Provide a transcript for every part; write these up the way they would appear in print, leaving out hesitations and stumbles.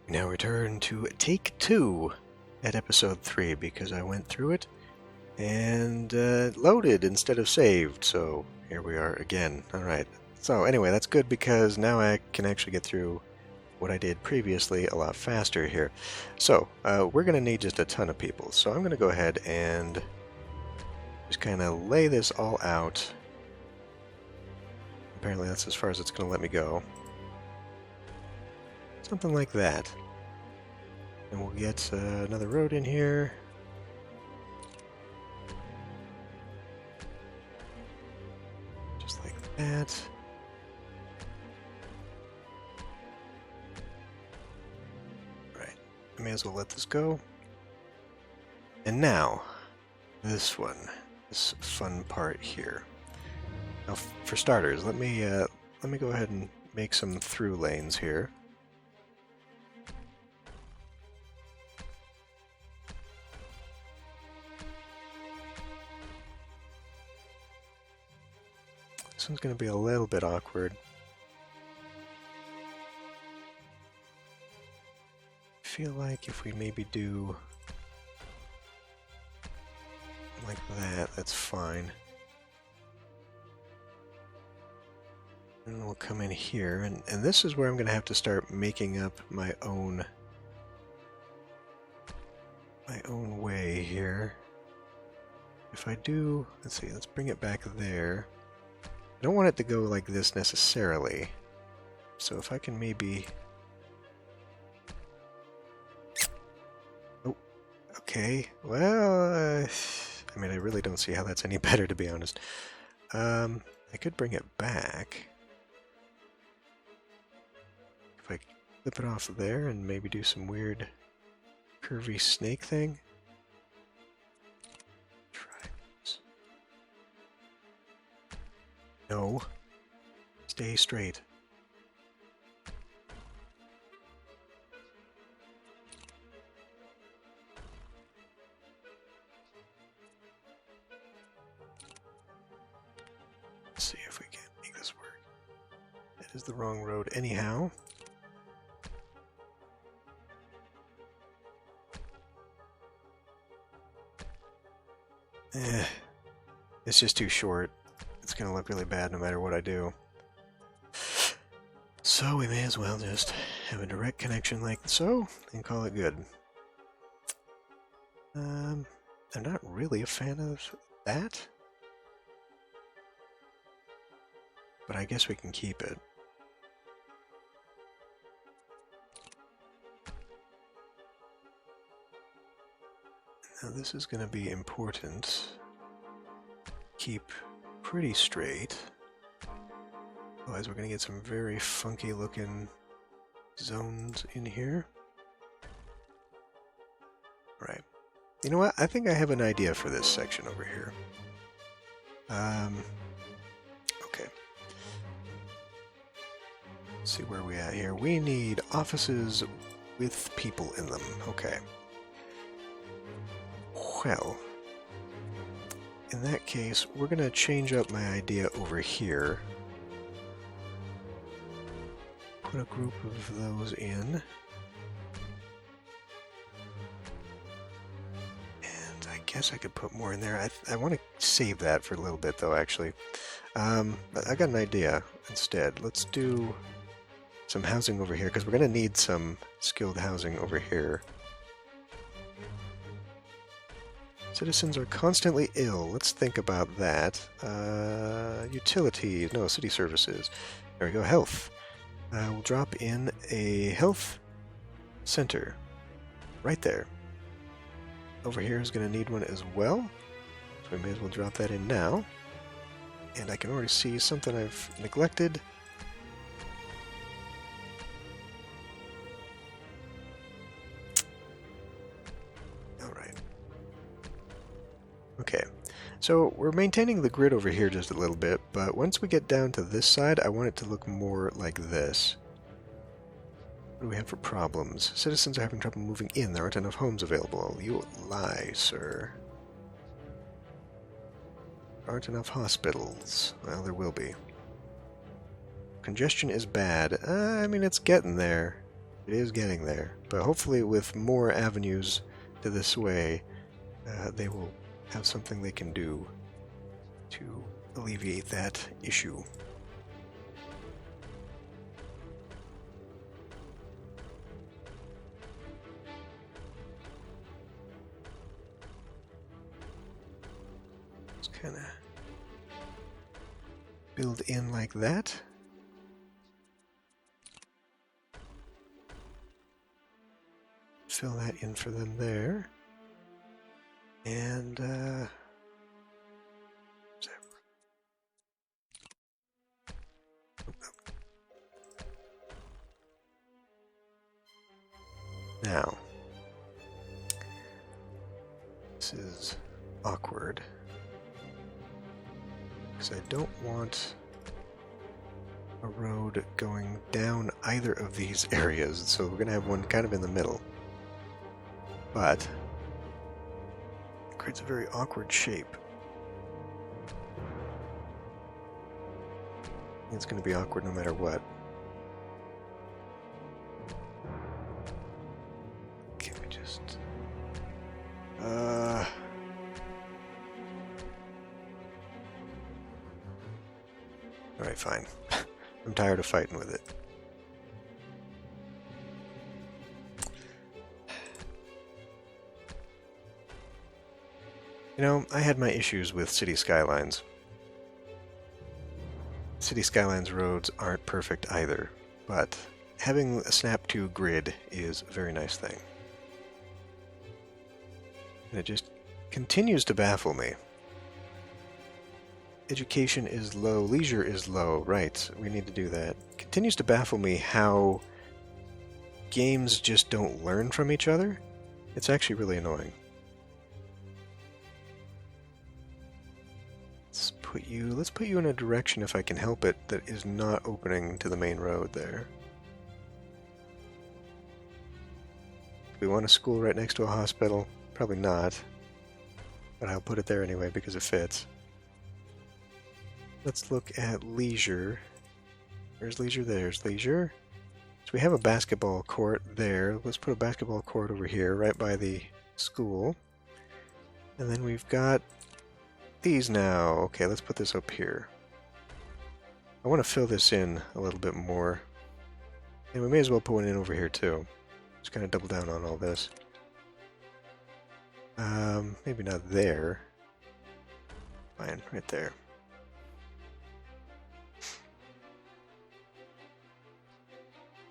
Now return to take 2 at episode 3 because I went through it and loaded instead of saved, so here we are again. Alright, so anyway, that's good because now I can actually get through what I did previously a lot faster here. So, we're going to need just a ton of people, so I'm going to go ahead and just kind of lay this all out. Apparently that's as far as it's going to let me go. Something like that. And we'll get another road in here. Just like that. Right. I may as well let this go. And now, this one. This fun part here. Now, for starters, let me go ahead and make some through lanes here. This one's going to be a little bit awkward. I feel like if we maybe do like that, that's fine. And we'll come in here, and this is where I'm going to have to start making up my own way here. If I do, let's see, let's bring it back there. I don't want it to go like this necessarily. So if I can maybe... Oh, okay. Well, I mean, I really don't see how that's any better, to be honest. I could bring it back. If I flip it off there and maybe do some weird curvy snake thing. No. Stay straight. Let's see if we can make this work. That is the wrong road anyhow. It's just too short. It's going to look really bad no matter what I do. So we may as well just have a direct connection like so and call it good. I'm not really a fan of that. But I guess we can keep it. Now this is going to be important. Keep pretty straight. Otherwise we're going to get some very funky looking zones in here. Right. You know what? I think I have an idea for this section over here. Okay. Let's see where we at here. We need offices with people in them. Okay. Well, in that case, we're going to change up my idea over here. Put a group of those in. And I guess I could put more in there. I want to save that for a little bit, though, actually. I got an idea instead. Let's do some housing over here, because we're going to need some skilled housing over here. Citizens are constantly ill. Let's think about that. Utilities. No, city services. There we go. Health. We'll drop in a health center. Right there. Over here is going to need one as well. So we may as well drop that in now. And I can already see something I've neglected. Okay, so we're maintaining the grid over here just a little bit, but once we get down to this side, I want it to look more like this. What do we have for problems? Citizens are having trouble moving in. There aren't enough homes available. You lie, sir. There aren't enough hospitals. Well, there will be. Congestion is bad. I mean, it's getting there. It is getting there, but hopefully with more avenues to this way, they will have something they can do to alleviate that issue. Just kind of build in like that. Fill that in for them there. And now, this is awkward because I don't want a road going down either of these areas, so we're going to have one kind of in the middle. But it creates a very awkward shape. It's going to be awkward no matter what. Can we just... Alright, fine. I'm tired of fighting with it. You know, I had my issues with City Skylines. City Skylines roads aren't perfect either, but having a Snap 2 grid is a very nice thing. And it just continues to baffle me. Education is low, leisure is low, right, we need to do that. It continues to baffle me how games just don't learn from each other. It's actually really annoying. Let's put you in a direction, if I can help it, that is not opening to the main road there. Do we want a school right next to a hospital? Probably not. But I'll put it there anyway because it fits. Let's look at leisure. Where's leisure? There's leisure. So we have a basketball court there. Let's put a basketball court over here, right by the school. And then we've got these now. Okay, let's put this up here. I want to fill this in a little bit more. And we may as well put one in over here too. Just kind of double down on all this. Maybe not there. Fine, right there.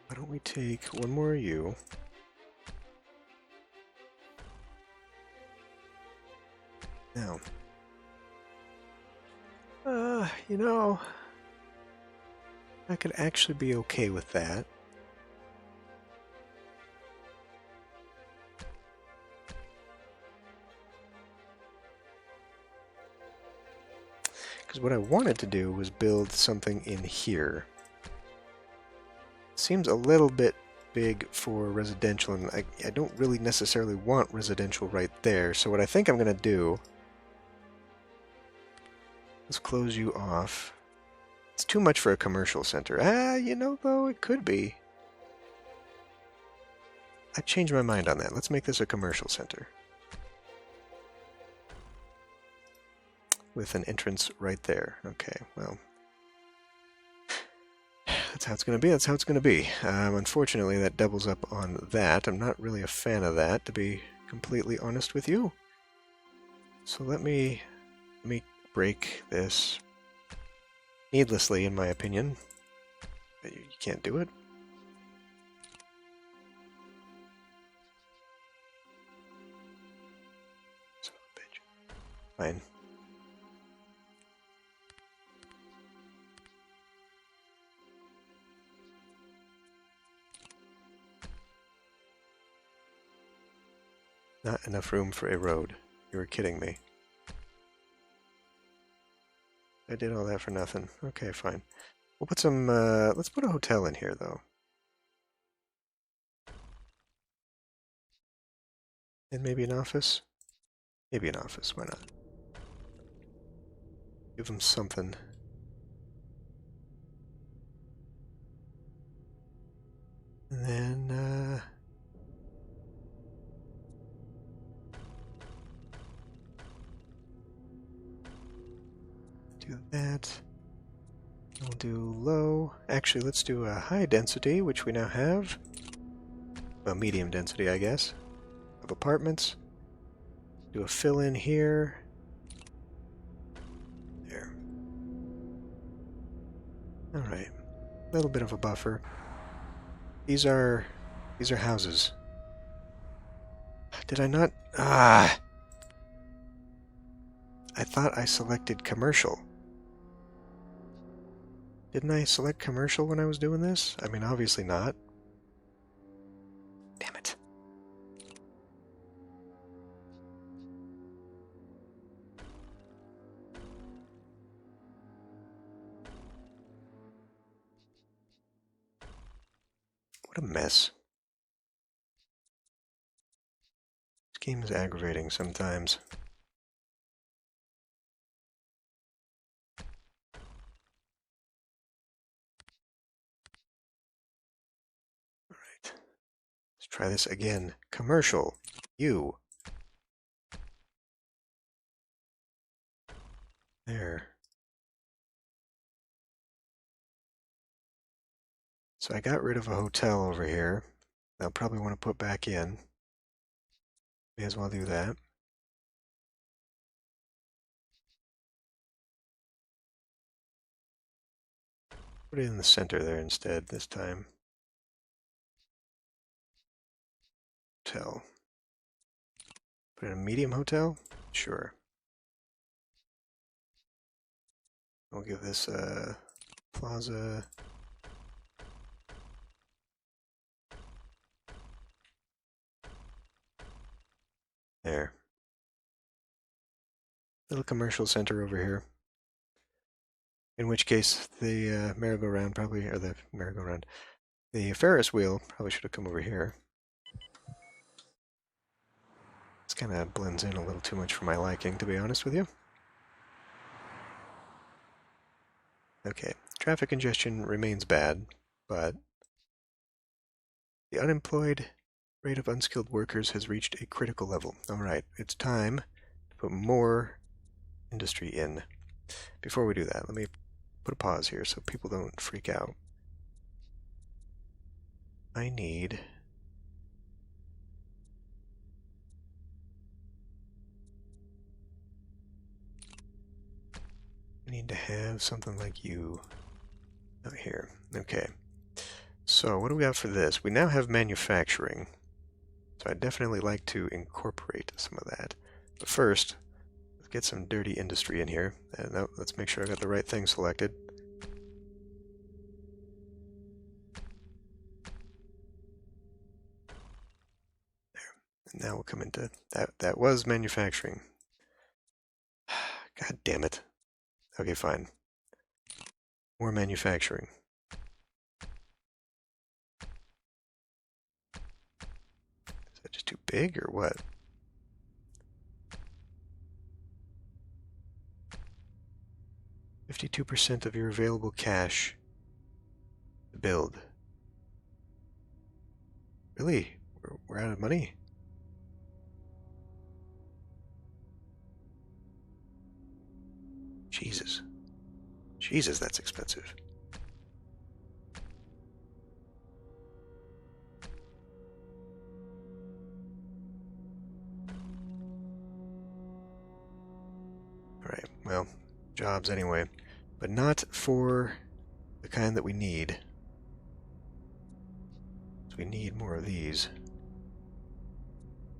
Why don't we take one more of you? Now, you know, I could actually be okay with that. Because what I wanted to do was build something in here. Seems a little bit big for residential, and I don't really necessarily want residential right there, so what I think I'm going to do... Let's close you off. It's too much for a commercial center. You know, though, it could be. I changed my mind on that. Let's make this a commercial center. With an entrance right there. Okay, well... That's how it's going to be. That's how it's going to be. Unfortunately, that doubles up on that. I'm not really a fan of that, to be completely honest with you. So let me break this needlessly, in my opinion. But you can't do it. Son of a bitch. Fine. Not enough room for a road. You were kidding me. I did all that for nothing. Okay, fine. We'll put some, let's put a hotel in here, though. And maybe an office? Maybe an office, why not? Give them something. And then, We'll do low. Actually, let's do a high density, which we now have. Well, medium density, I guess, of apartments. Do a fill in here. There. Alright. A little bit of a buffer. These are houses. Did I not? Ah! I thought I selected commercial. Didn't I select commercial when I was doing this? I mean, obviously not. Damn it. What a mess. This game is aggravating sometimes. Alright. Let's try this again. Commercial. You. There. So I got rid of a hotel over here. I'll probably want to put back in. May as well do that. Put it in the center there instead this time. Hotel. Put in a medium hotel? Sure. We'll give this a plaza. There. Little commercial center over here. In which case, the merry-go-round probably, or the merry-go-round, the Ferris wheel probably should have come over here. This kind of blends in a little too much for my liking, to be honest with you. Okay, traffic congestion remains bad, but the unemployed rate of unskilled workers has reached a critical level. Alright, it's time to put more industry in. Before we do that, let me put a pause here so people don't freak out. I need to have something like you out here. Okay. So what do we got for this? We now have manufacturing. So I'd definitely like to incorporate some of that. But first, let's get some dirty industry in here. And let's make sure I got the right thing selected. There. And now we'll come into that. That was manufacturing. God damn it. Okay, fine. More manufacturing. Is that just too big or what? %52% of your available cash to build. Really? We're out of money? Jesus. Jesus, that's expensive. Alright, well, jobs anyway. But not for the kind that we need. So we need more of these.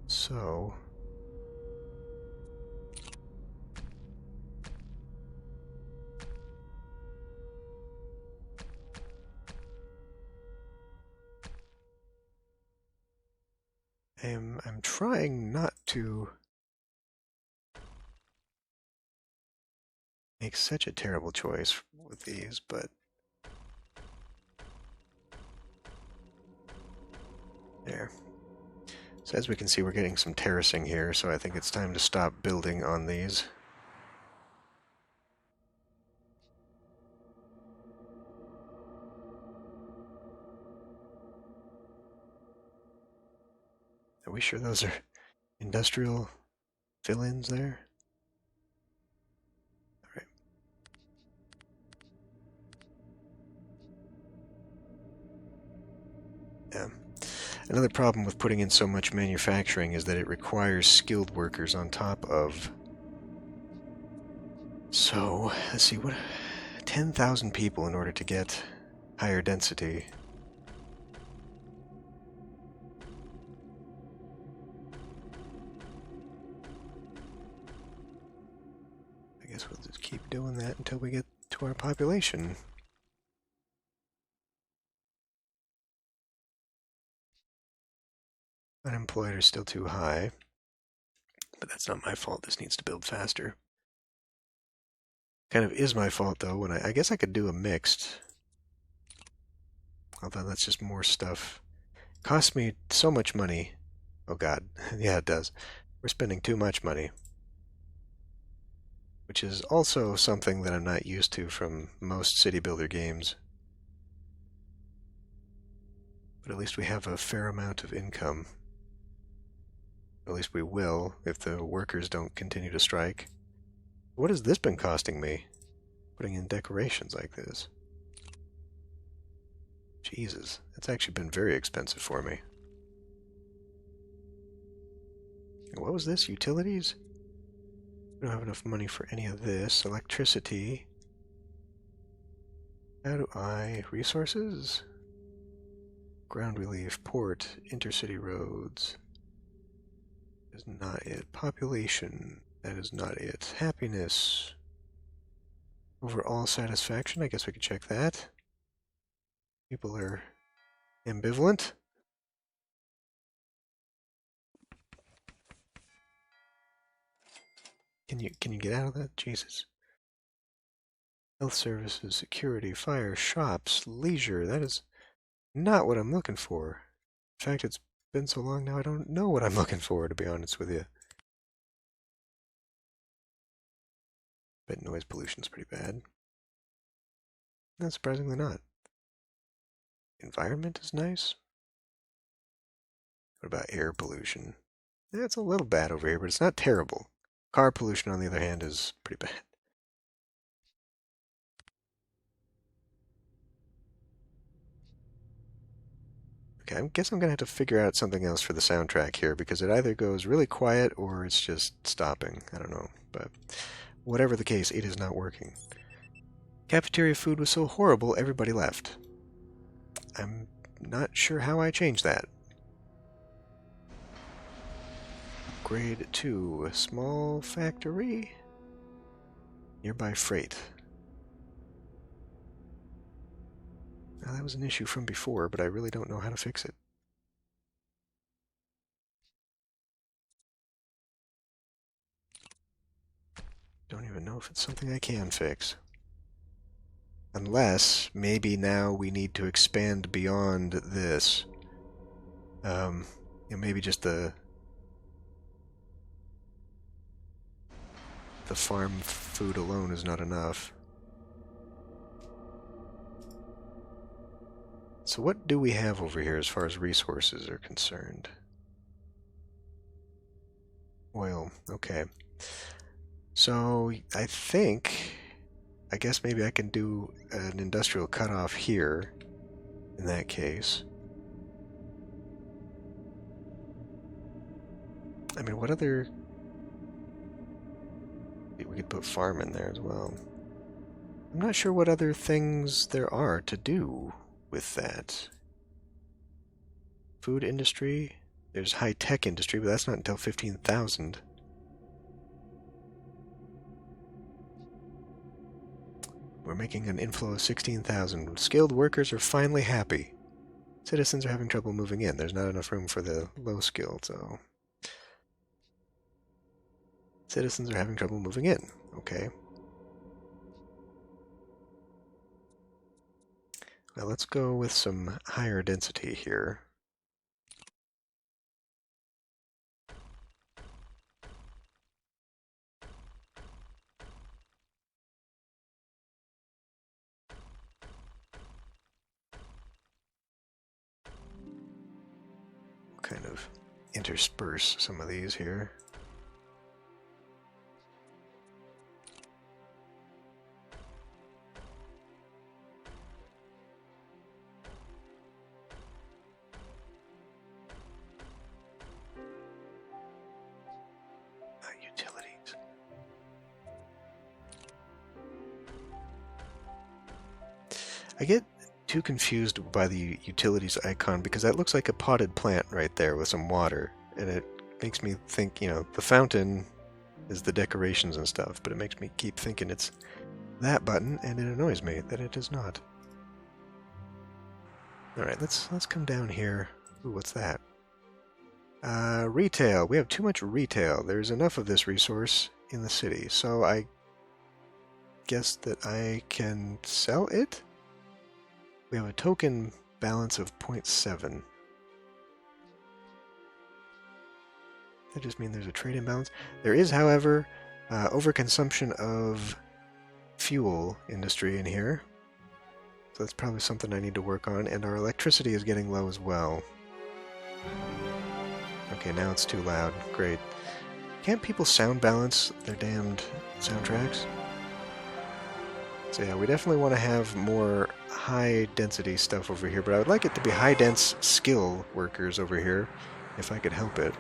So I'm trying not to make such a terrible choice with these, but there. So as we can see, we're getting some terracing here, so I think it's time to stop building on these. Are we sure those are industrial fill-ins there? All right. Yeah. Another problem with putting in so much manufacturing is that it requires skilled workers on top of. So, let's see, what 10,000 people in order to get higher density. I guess we'll just keep doing that until we get to our population. Unemployed are still too high, but that's not my fault. This needs to build faster. Kind of is my fault though. When I guess I could do a mixed, although that's just more stuff. Costs me so much money. Oh God, yeah, it does. We're spending too much money, which is also something that I'm not used to from most city builder games. But at least we have a fair amount of income. At least we will, if the workers don't continue to strike. What has this been costing me? Putting in decorations like this. Jesus, that's actually been very expensive for me. What was this? Utilities? We don't have enough money for any of this. Electricity. How do I... Resources? Ground relief, port, intercity roads. That is not it. Population. That is not it. Happiness. Overall satisfaction. I guess we could check that. People are ambivalent. Can you get out of that? Jesus. Health services, security, fire, shops, leisure. That is not what I'm looking for. In fact, it's been so long now I don't know what I'm looking for, to be honest with you. But noise pollution's pretty bad. No, surprisingly not. Environment is nice. What about air pollution? Yeah, it's a little bad over here, but it's not terrible. Car pollution, on the other hand, is pretty bad. Okay, I guess I'm going to have to figure out something else for the soundtrack here, because it either goes really quiet or it's just stopping. I don't know, but whatever the case, it is not working. Cafeteria food was so horrible, everybody left. I'm not sure how I changed that. Grade 2, small factory. Nearby freight. Now, that was an issue from before, but I really don't know how to fix it. Don't even know if it's something I can fix. Unless, maybe now we need to expand beyond this. Maybe just the farm food alone is not enough. So what do we have over here as far as resources are concerned? Oil, okay. So I guess maybe I can do an industrial cutoff here in that case. I mean, what other... We could put farm in there as well. I'm not sure what other things there are to do with that. Food industry. There's high-tech industry, but that's not until 15,000. We're making an inflow of 16,000. Skilled workers are finally happy. Citizens are having trouble moving in. There's not enough room for the low-skilled, so... Citizens are having trouble moving in. Okay. Well, let's go with some higher density here. We'll kind of intersperse some of these here. I get too confused by the utilities icon because that looks like a potted plant right there with some water, and it makes me think, the fountain is the decorations and stuff, but it makes me keep thinking it's that button, and it annoys me that it is not. Alright, let's come down here. Ooh, what's that? Retail. We have too much retail. There's enough of this resource in the city, so I guess that I can sell it? We have a token balance of 0.7. That just means there's a trade imbalance. There is, however, overconsumption of fuel industry in here. So that's probably something I need to work on. And our electricity is getting low as well. Okay, now it's too loud. Great. Can't people sound balance their damned soundtracks? So yeah, we definitely want to have more high-density stuff over here, but I would like it to be high-dense skill workers over here, if I could help it.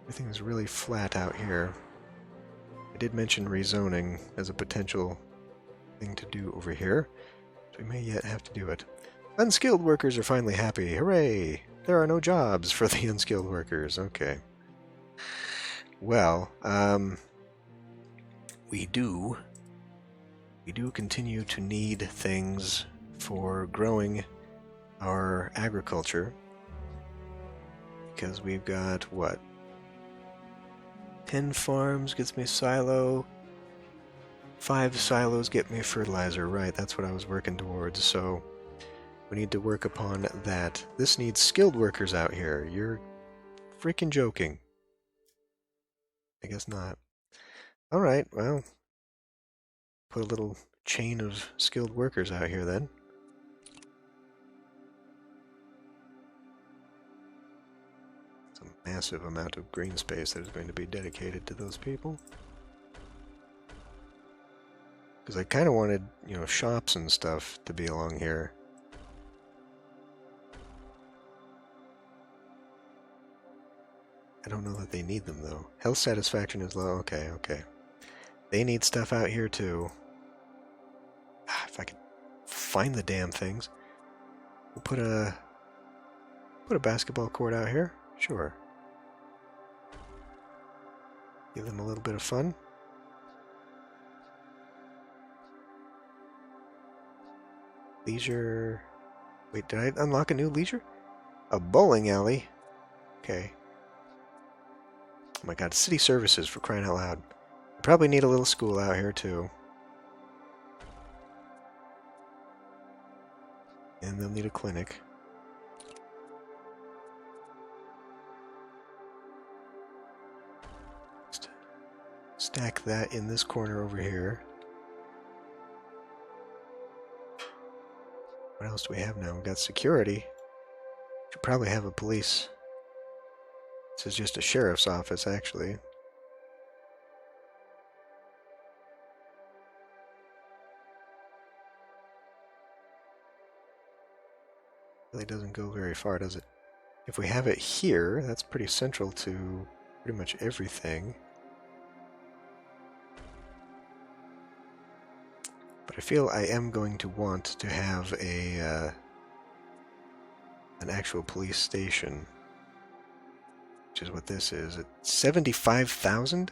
Everything's really flat out here. I did mention rezoning as a potential thing to do over here, so we may yet have to do it. Unskilled workers are finally happy. Hooray! There are no jobs for the unskilled workers. Okay. Well, we do continue to need things for growing our agriculture, because we've got, what, 10 farms gets me silo, 5 silos get me fertilizer. Right, that's what I was working towards, so we need to work upon that. This needs skilled workers out here. You're freaking joking. I guess not. Alright, well, put a little chain of skilled workers out here then. It's a massive amount of green space that is going to be dedicated to those people. Because I kind of wanted, shops and stuff to be along here. I don't know that they need them, though. Health satisfaction is low. Okay, okay. They need stuff out here, too. If I could find the damn things. We'll put a basketball court out here. Sure. Give them a little bit of fun. Leisure... Wait, did I unlock a new leisure? A bowling alley? Okay. Oh my god, city services, for crying out loud. Probably need a little school out here, too. And they'll need a clinic. Stack that in this corner over here. What else do we have now? We've got security. Should probably have a police. This is just a sheriff's office, actually. Really doesn't go very far, does it? If we have it here, that's pretty central to pretty much everything. But I feel I am going to want to have an actual police station, which is what this is. It's 75,000?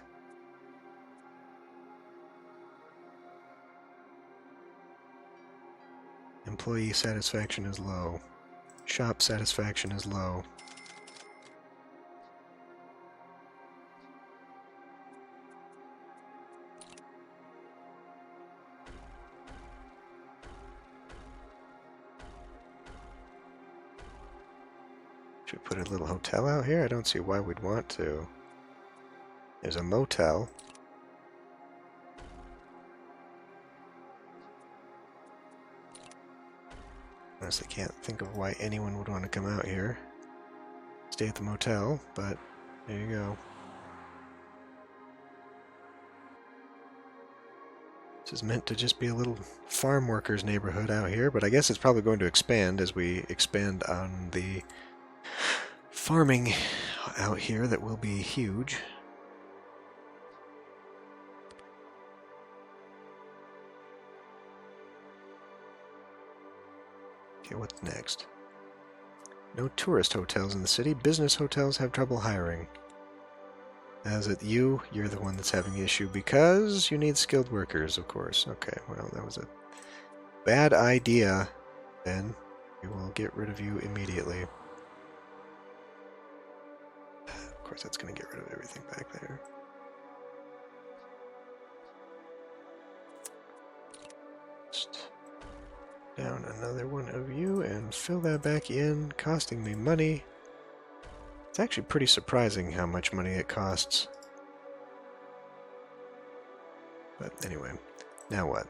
Employee satisfaction is low. Shop satisfaction is low. Should we put a little hotel out here? I don't see why we'd want to. There's a motel. Honestly, can't think of why anyone would want to come out here. Stay at the motel, but there you go. This is meant to just be a little farm workers neighborhood out here, but I guess it's probably going to expand as we expand on the farming out here. That will be huge. Okay, what's next? No tourist hotels in the city. Business hotels have trouble hiring. Is it you? You're the one that's having the issue because you need skilled workers, of course. Okay, well, that was a bad idea, then. We will get rid of you immediately. Of course, that's going to get rid of everything back there. Just down another one of you and fill that back in, costing me money. It's actually pretty surprising how much money it costs. But anyway, now what?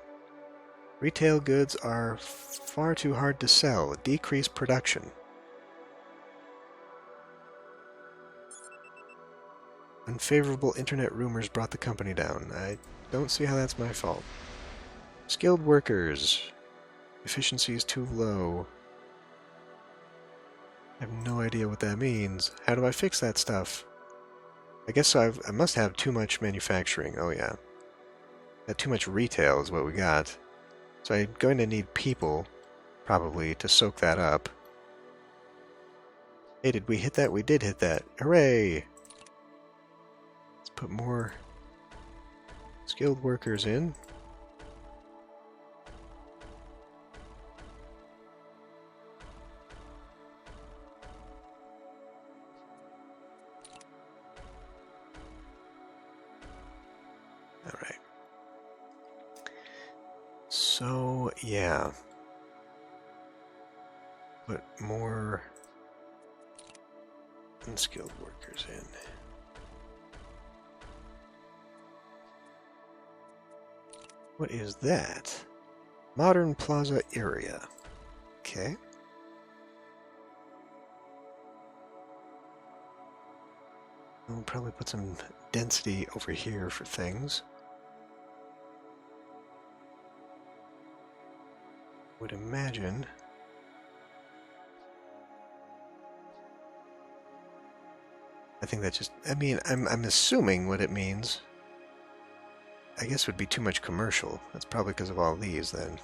Retail goods are far too hard to sell. Decrease production. Unfavorable internet rumors brought the company down. I don't see how that's my fault. Skilled workers. Efficiency is too low. I have no idea what that means. How do I fix that stuff? I guess I must have too much manufacturing. Oh yeah. Got too much retail is what we got. So I'm going to need people, probably, to soak that up. Hey, did we hit that? We did hit that. Hooray! Let's put more skilled workers in. Alright. So, yeah. Put more unskilled workers in. What is that? Modern Plaza area. Okay. We'll probably put some density over here for things. Would imagine. I think that just, I mean, I'm assuming what it means. I guess would be too much commercial. That's probably because of all these then.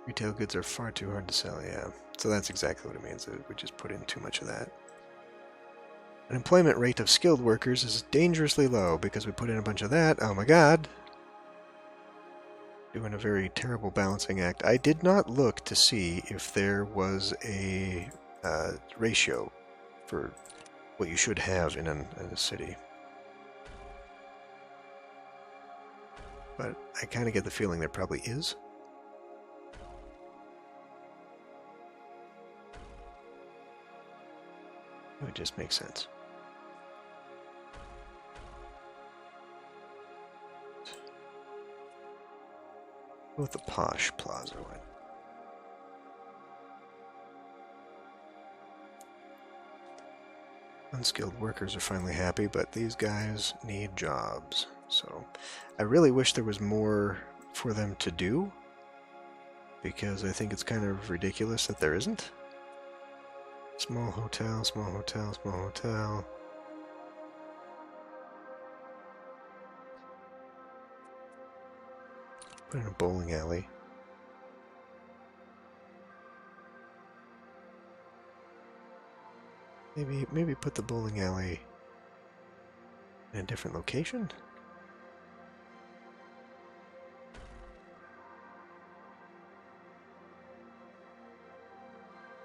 Retail goods are far too hard to sell, yeah. So that's exactly what it means. We just put in too much of that. Unemployment rate of skilled workers is dangerously low because we put in a bunch of that. Oh my god. Doing a very terrible balancing act. I did not look to see if there was a ratio for what you should have in a city. But I kind of get the feeling there probably is. It would just make sense. Go with the posh plaza one. Unskilled workers are finally happy, but these guys need jobs. So I really wish there was more for them to do, because I think it's kind of ridiculous that there isn't. Small hotel, small hotel, small hotel. Put in a bowling alley. Maybe put the bowling alley in a different location?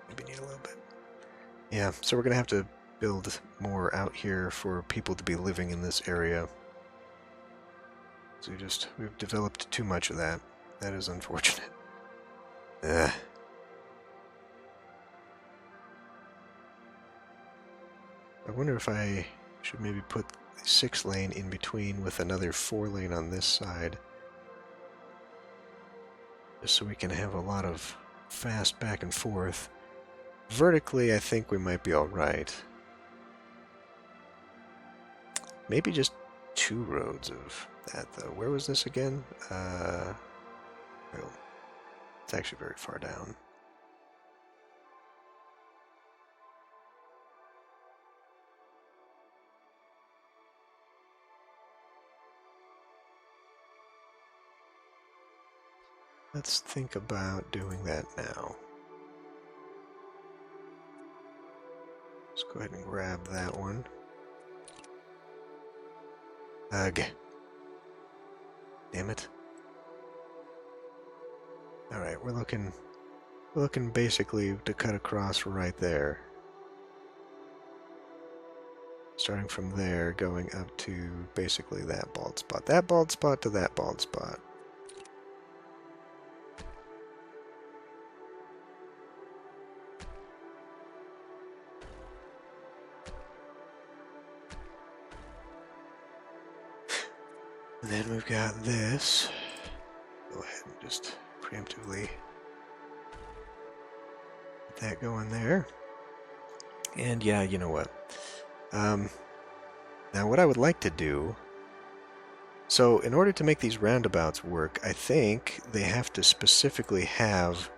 Maybe need a little bit. Yeah, so we're going to have to build more out here for people to be living in this area. So we've developed too much of that. That is unfortunate. Ugh. I wonder if I should maybe put the 6-lane in between with another 4-lane on this side. Just so we can have a lot of fast back and forth. Vertically, I think we might be alright. Maybe just 2 roads of that, though. Where was this again? Well, it's actually very far down. let's think about doing that now. Let's go ahead and grab that one. Ugh. Damn it. Alright, we're looking basically to cut across right there. Starting from there, going up to basically that bald spot. That bald spot to that bald spot. And then we've got this. Go ahead and just preemptively get that going there. And yeah, you know what? Now what I would like to do, so in order to make these roundabouts work, I think they have to specifically have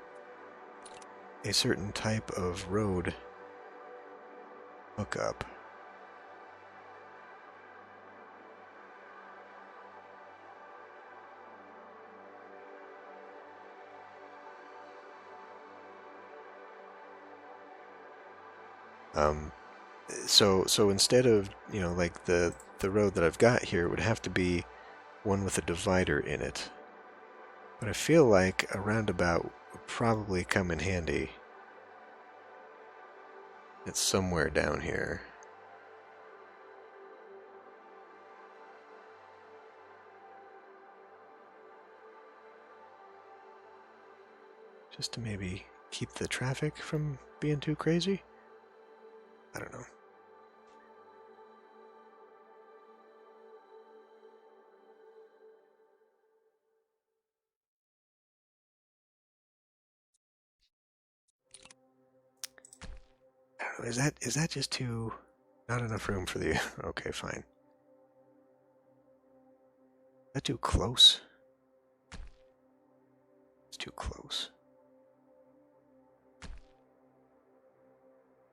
a certain type of road hookup. So instead of, you know, like the road that I've got here, it would have to be one with a divider in it. But I feel like a roundabout would probably come in handy. It's somewhere down here. Just to maybe keep the traffic from being too crazy? I don't know. Is that just too... not enough room for the... okay, fine. Is that too close? It's too close.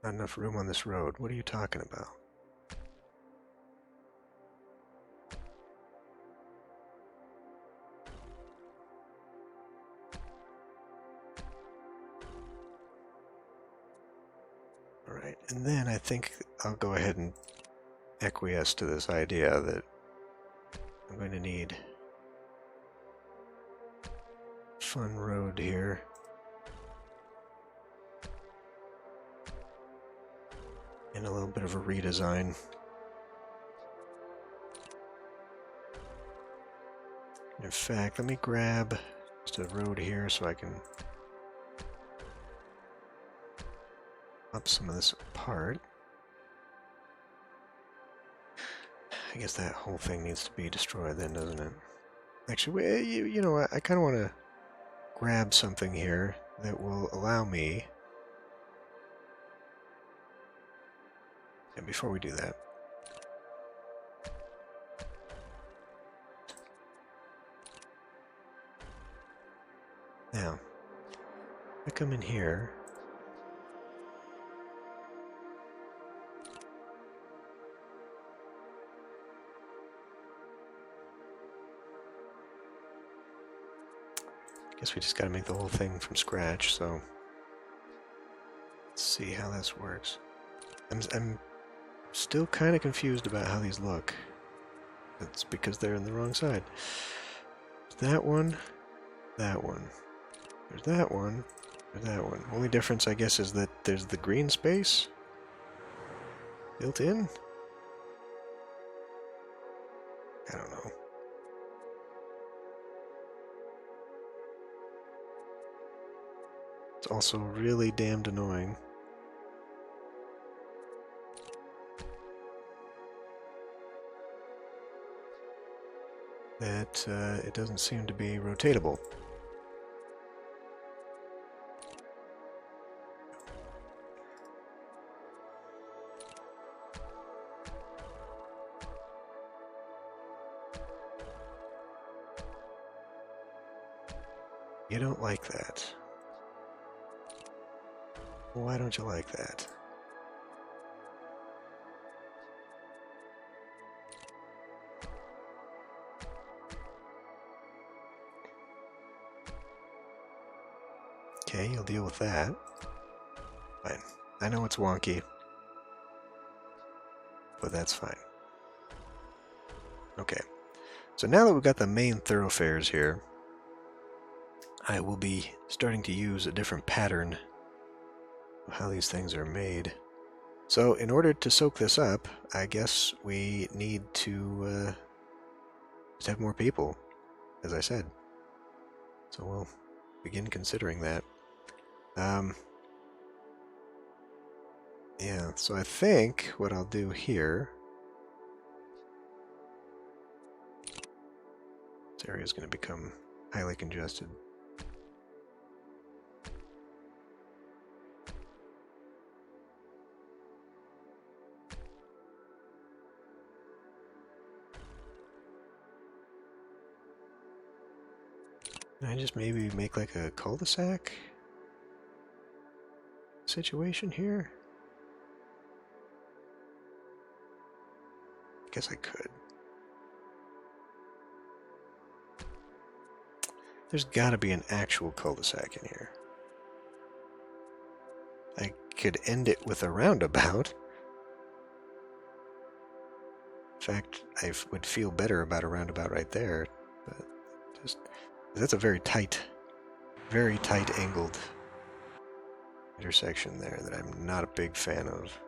Not enough room on this road. What are you talking about? Alright, and then I think I'll go ahead and acquiesce to this idea that I'm going to need a fun road here. And a little bit of a redesign. In fact, let me grab just a road here so I can up some of this apart. I guess that whole thing needs to be destroyed then, doesn't it? Actually, you know what? I kind of want to grab something here that will allow me... and before we do that, now, I come in here. Guess we just gotta make the whole thing from scratch, so let's see how this works. I'm still kind of confused about how these look. That's because they're on the wrong side. That one, that one. There's that one, there's that one. Only difference, I guess, is that there's the green space built in? I don't know. It's also really damned annoying. That it doesn't seem to be rotatable. You don't like that. Why don't you like that? Okay, you'll deal with that. Fine. I know it's wonky, but that's fine. Okay. So now that we've got the main thoroughfares here, I will be starting to use a different pattern of how these things are made. So in order to soak this up, I guess we need to just have more people, as I said. So we'll begin considering that. Yeah, so I think what I'll do here... This area is going to become highly congested. Can I just maybe make like a cul-de-sac situation here? I guess I could. There's gotta be an actual cul-de-sac in here. I could end it with a roundabout. In fact, I would feel better about a roundabout right there. But just that's a very tight angled intersection there that I'm not a big fan of.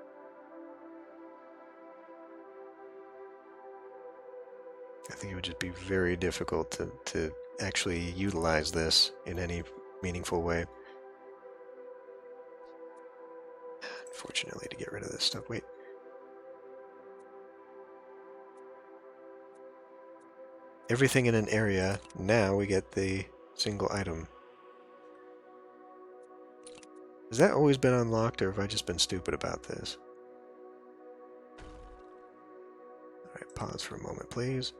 I think it would just be very difficult to actually utilize this in any meaningful way. Unfortunately, to get rid of this stuff. Wait. Everything in an area, now we get the single item. Has that always been unlocked, or have I just been stupid about this? Alright, pause for a moment, please.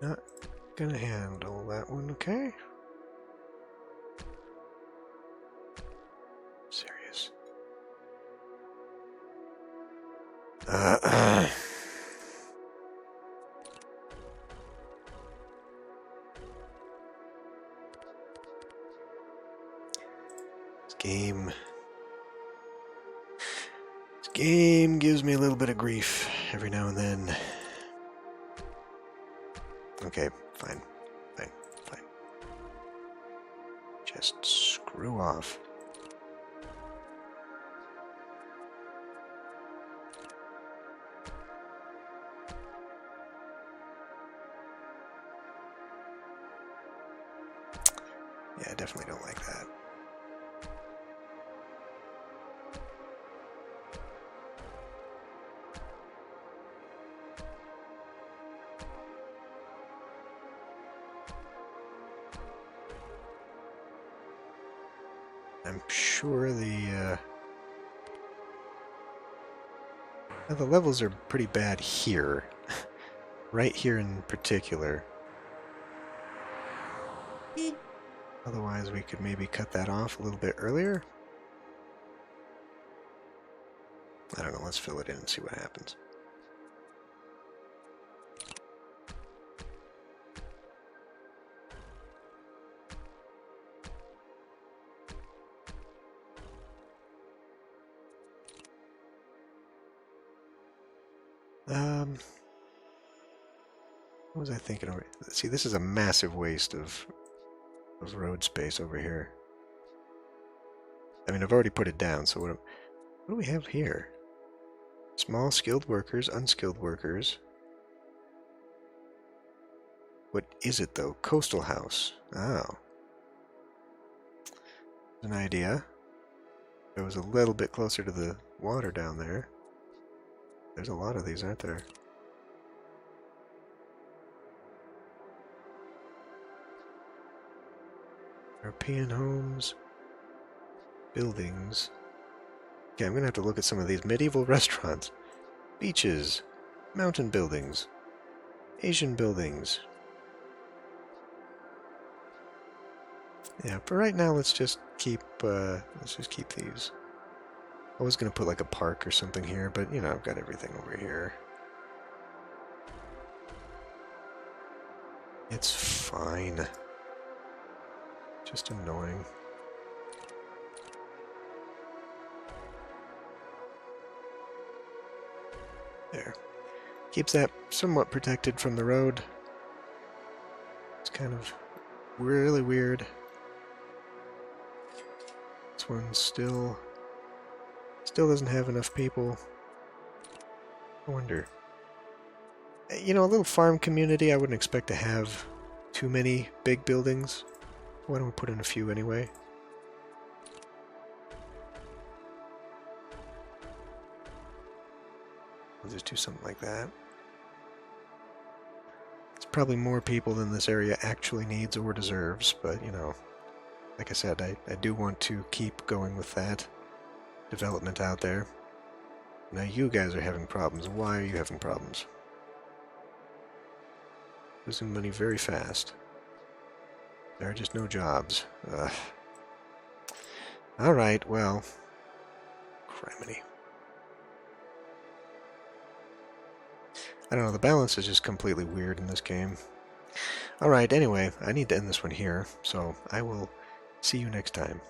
Not gonna handle that one, okay? Serious. This game gives me a little bit of grief every now and then. Okay, fine. Just screw off. Yeah, I definitely don't like that. I'm sure the levels are pretty bad here. Right here in particular. Otherwise, we could maybe cut that off a little bit earlier. I don't know, let's fill it in and see what happens. What was I thinking of? See, this is a massive waste of road space over here. I mean, I've already put it down, so what do we have here? Small skilled workers, unskilled workers. What is it, though? Coastal house. Oh. An idea. If it was a little bit closer to the water down there. There's a lot of these, aren't there? European homes, buildings. Okay, I'm gonna have to look at some of these medieval restaurants, beaches, mountain buildings, Asian buildings. Yeah, for right now, let's just keep these. I was going to put like a park or something here, but you know, I've got everything over here. It's fine. Just annoying. There. Keeps that somewhat protected from the road. It's kind of really weird. This one still doesn't have enough people. I wonder. You know, a little farm community, I wouldn't expect to have too many big buildings. Why don't we put in a few anyway? We'll just do something like that. It's probably more people than this area actually needs or deserves, but, you know, like I said, I do want to keep going with that development out there. Now you guys are having problems. Why are you having problems? Losing money very fast. There are just no jobs. Ugh. Alright, well. Criminy. I don't know, the balance is just completely weird in this game. Alright, anyway, I need to end this one here, so I will see you next time.